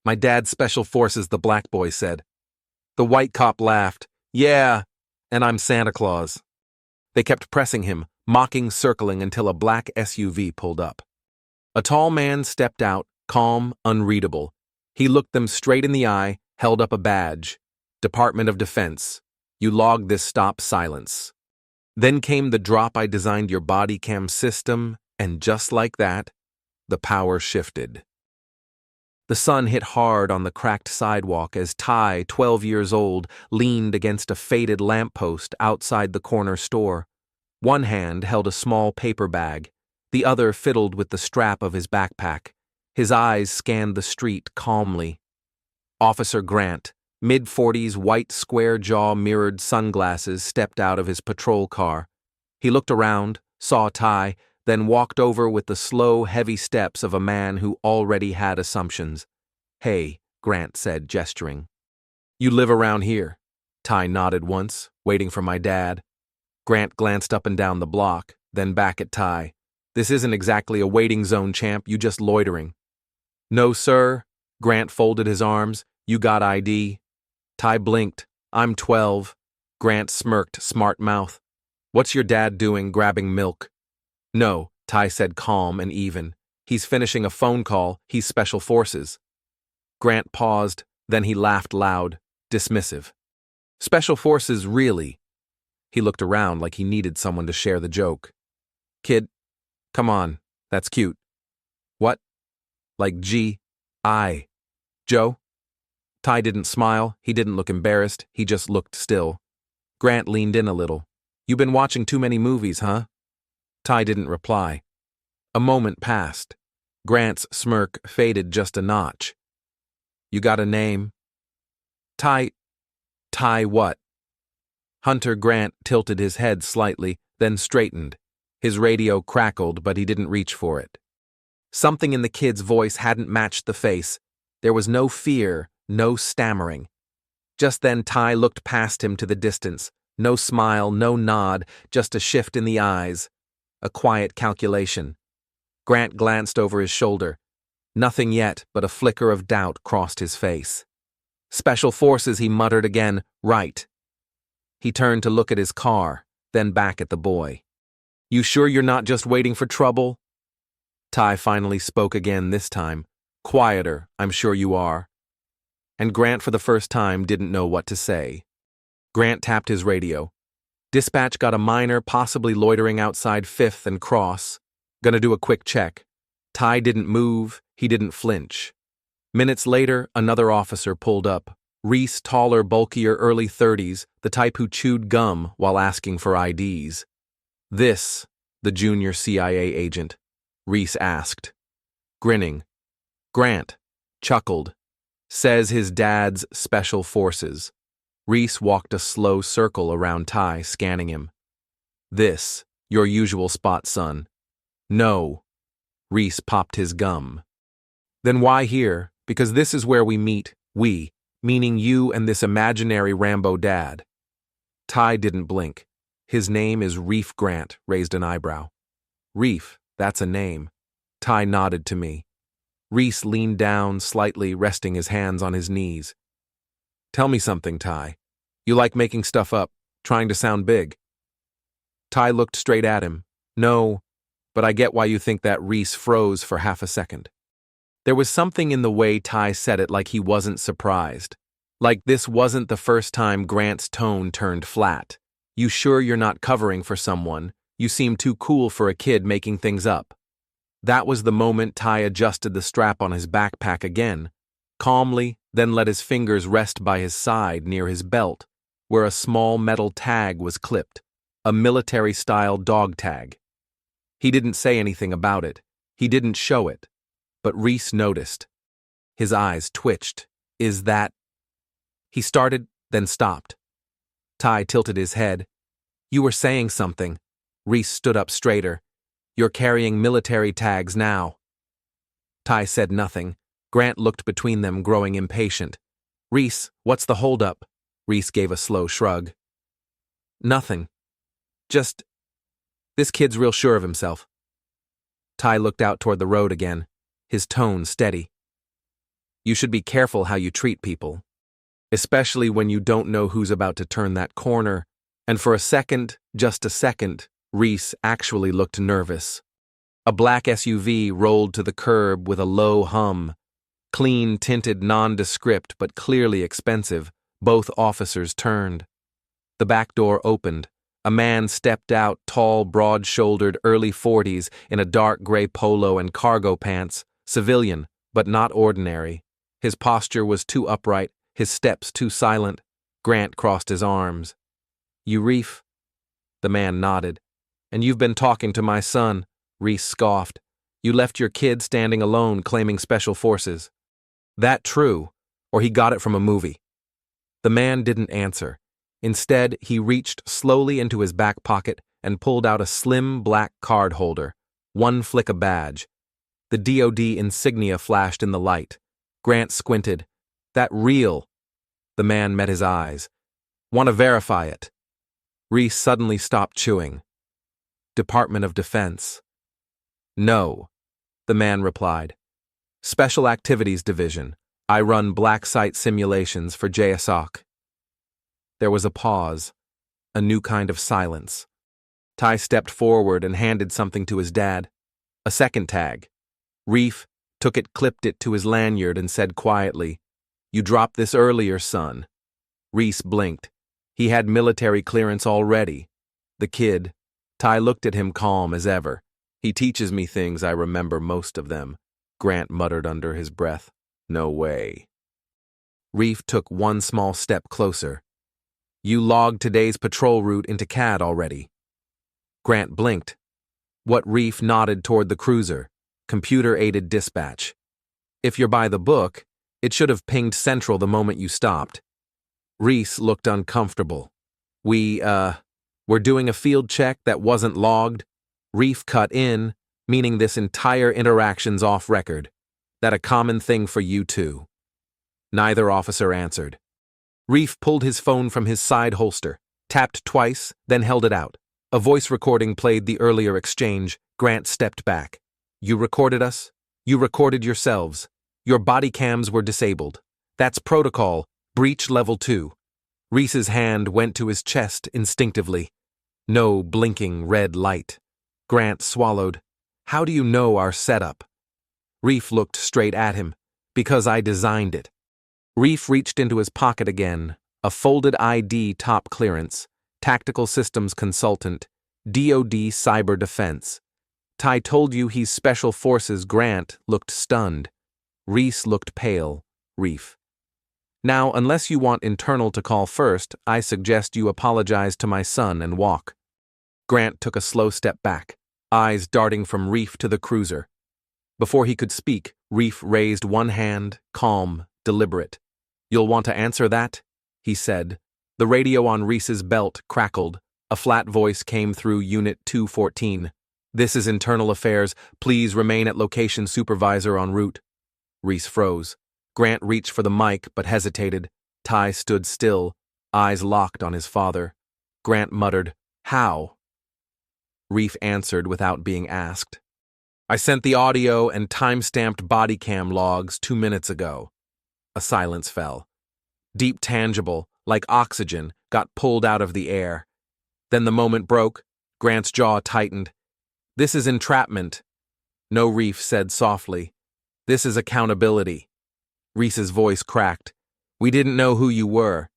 My dad's special forces, the black boy said. The white cop laughed. Yeah, and I'm Santa Claus. They kept pressing him, mocking, circling until a black SUV pulled up. A tall man stepped out, calm, unreadable. He looked them straight in the eye, held up a badge. Department of Defense. You logged this stop, silence. Then came the drop. I designed your body cam system, and just like that, the power shifted. The sun hit hard on the cracked sidewalk as Ty, 12 years old, leaned against a faded lamppost outside the corner store. One hand held a small paper bag, the other fiddled with the strap of his backpack. His eyes scanned the street calmly. Officer Grant, mid-40s, white square-jaw mirrored sunglasses, stepped out of his patrol car. He looked around, saw Ty, then walked over with the slow, heavy steps of a man who already had assumptions. Hey, Grant said, gesturing. You live around here? Ty nodded once, waiting for my dad. Grant glanced up and down the block, then back at Ty. This isn't exactly a waiting zone, champ, you just loitering. No, sir. Grant folded his arms. You got ID? Ty blinked. I'm 12. Grant smirked, smart mouth. What's your dad doing, grabbing milk? No, Ty said, calm and even. He's finishing a phone call, he's special forces. Grant paused, then he laughed loud, dismissive. Special forces, really? He looked around like he needed someone to share the joke. Kid, come on, that's cute. What? Like G.I. Joe? Ty didn't smile, he didn't look embarrassed, he just looked still. Grant leaned in a little. You been watching too many movies, huh? Ty didn't reply. A moment passed. Grant's smirk faded just a notch. You got a name? Ty what? Hunter Grant tilted his head slightly, then straightened. His radio crackled, but he didn't reach for it. Something in the kid's voice hadn't matched the face. There was no fear, no stammering. Just then Ty looked past him to the distance. No smile, no nod, just a shift in the eyes. A quiet calculation. Grant glanced over his shoulder. Nothing yet, but a flicker of doubt crossed his face. Special forces, he muttered again. Right. He turned to look at his car, then back at the boy. You sure you're not just waiting for trouble? Ty finally spoke again this time. Quieter, I'm sure you are. And Grant for the first time didn't know what to say. Grant tapped his radio. Dispatch got a minor, possibly loitering outside 5th and Cross. Gonna do a quick check. Ty didn't move, he didn't flinch. Minutes later, another officer pulled up. Reese, taller, bulkier, early 30s, the type who chewed gum while asking for IDs. This, the junior CIA agent, Reese asked. Grinning. Grant chuckled. Says his dad's special forces. Reese walked a slow circle around Ty, scanning him. This, your usual spot, son. No. Reese popped his gum. Then why here? Because this is where we meet, we, meaning you and this imaginary Rambo dad. Ty didn't blink. His name is Reef Grant, raised an eyebrow. Reef, that's a name. Ty nodded to me. Reese leaned down slightly, resting his hands on his knees. Tell me something, Ty. You like making stuff up, trying to sound big. Ty looked straight at him. No, but I get why you think that. Reese froze for half a second. There was something in the way Ty said it, like he wasn't surprised. Like this wasn't the first time Grant's tone turned flat. You sure you're not covering for someone? You seem too cool for a kid making things up. That was the moment Ty adjusted the strap on his backpack again, calmly, then let his fingers rest by his side near his belt, where a small metal tag was clipped, a military-style dog tag. He didn't say anything about it. He didn't show it. But Reese noticed. His eyes twitched. Is that... He started, then stopped. Ty tilted his head. You were saying something. Reese stood up straighter. You're carrying military tags now. Ty said nothing. Grant looked between them, growing impatient. Reese, what's the holdup? Reese gave a slow shrug. Nothing. Just... This kid's real sure of himself. Ty looked out toward the road again, his tone steady. You should be careful how you treat people, especially when you don't know who's about to turn that corner. And for a second, just a second, Reese actually looked nervous. A black SUV rolled to the curb with a low hum. Clean, tinted, nondescript, but clearly expensive. Both officers turned. The back door opened. A man stepped out, tall, broad-shouldered, early 40s, in a dark gray polo and cargo pants, civilian, but not ordinary. His posture was too upright, his steps too silent. Grant crossed his arms. "You Reef?" The man nodded. "And you've been talking to my son," Reese scoffed. "You left your kid standing alone, claiming special forces." "That true, or he got it from a movie?" The man didn't answer. Instead, he reached slowly into his back pocket and pulled out a slim black card holder. One flick a badge. The DoD insignia flashed in the light. Grant squinted. "That real?" The man met his eyes. "Want to verify it?" Reese suddenly stopped chewing. "Department of Defense." "No," the man replied. "Special Activities Division. I run black site simulations for JSOC." There was a pause, a new kind of silence. Ty stepped forward and handed something to his dad. A second tag. Reef took it, clipped it to his lanyard, and said quietly, "You dropped this earlier, son." Reese blinked. He had military clearance already. The kid. Ty looked at him calm as ever. "He teaches me things, I remember most of them," Grant muttered under his breath. "No way." Reef took one small step closer. "You logged today's patrol route into CAD already." Grant blinked. What Reef nodded toward the cruiser. Computer-aided dispatch. "If you're by the book, it should have pinged Central the moment you stopped." Reese looked uncomfortable. We're doing a field check that wasn't logged." Reef cut in, meaning this entire interaction's off record. "That a common thing for you too?" Neither officer answered. Reef pulled his phone from his side holster, tapped twice, then held it out. A voice recording played the earlier exchange. Grant stepped back. "You recorded us? You recorded yourselves. Your body cams were disabled. That's protocol, breach level 2. Reese's hand went to his chest instinctively. No blinking red light. Grant swallowed. "How do you know our setup?" Reef looked straight at him. "Because I designed it." Reef reached into his pocket again. A folded ID, top clearance. Tactical Systems Consultant. DoD Cyber Defense. "Ty told you he's Special Forces." Grant looked stunned. Reese looked pale. Reef. "Now, unless you want internal to call first, I suggest you apologize to my son and walk." Grant took a slow step back, eyes darting from Reef to the cruiser. Before he could speak, Reef raised one hand, calm, deliberate. "You'll want to answer that?" he said. The radio on Reese's belt crackled. A flat voice came through Unit 214. "This is Internal Affairs. Please remain at location, supervisor en route." Reese froze. Grant reached for the mic but hesitated. Ty stood still, eyes locked on his father. Grant muttered, "How?" Reef answered without being asked. "I sent the audio and time-stamped body cam logs 2 minutes ago." A silence fell. Deep, tangible, like oxygen, got pulled out of the air. Then the moment broke. Grant's jaw tightened. "This is entrapment." "No," Reef said softly. "This is accountability." Reese's voice cracked. "We didn't know who you were."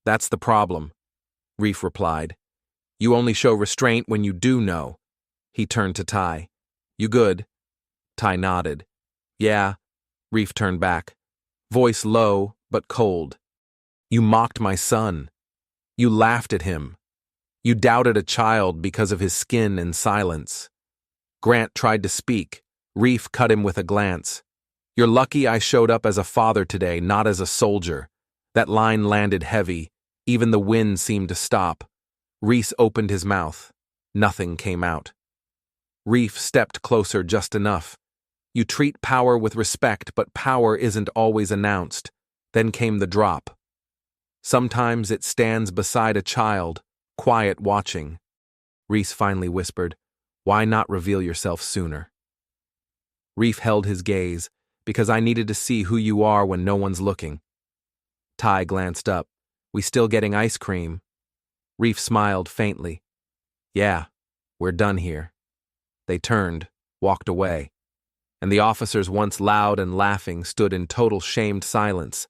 "That's the problem," Reef replied. "You only show restraint when you do know." He turned to Ty. "You good?" Ty nodded. "Yeah." Reef turned back. Voice low, but cold. "You mocked my son. You laughed at him. You doubted a child because of his skin and silence." Grant tried to speak. Reef cut him with a glance. "You're lucky I showed up as a father today, not as a soldier." That line landed heavy. Even the wind seemed to stop. Reese opened his mouth. Nothing came out. Reef stepped closer just enough. "You treat power with respect, but power isn't always announced." Then came the drop. "Sometimes it stands beside a child, quiet watching." Reese finally whispered, "Why not reveal yourself sooner?" Reef held his gaze. Because I needed to see who you are when no one's looking. Ty glanced up. We still getting ice cream? Reef smiled faintly. Yeah, we're done here. They turned, walked away, and the officers, once loud and laughing, stood in total shamed silence,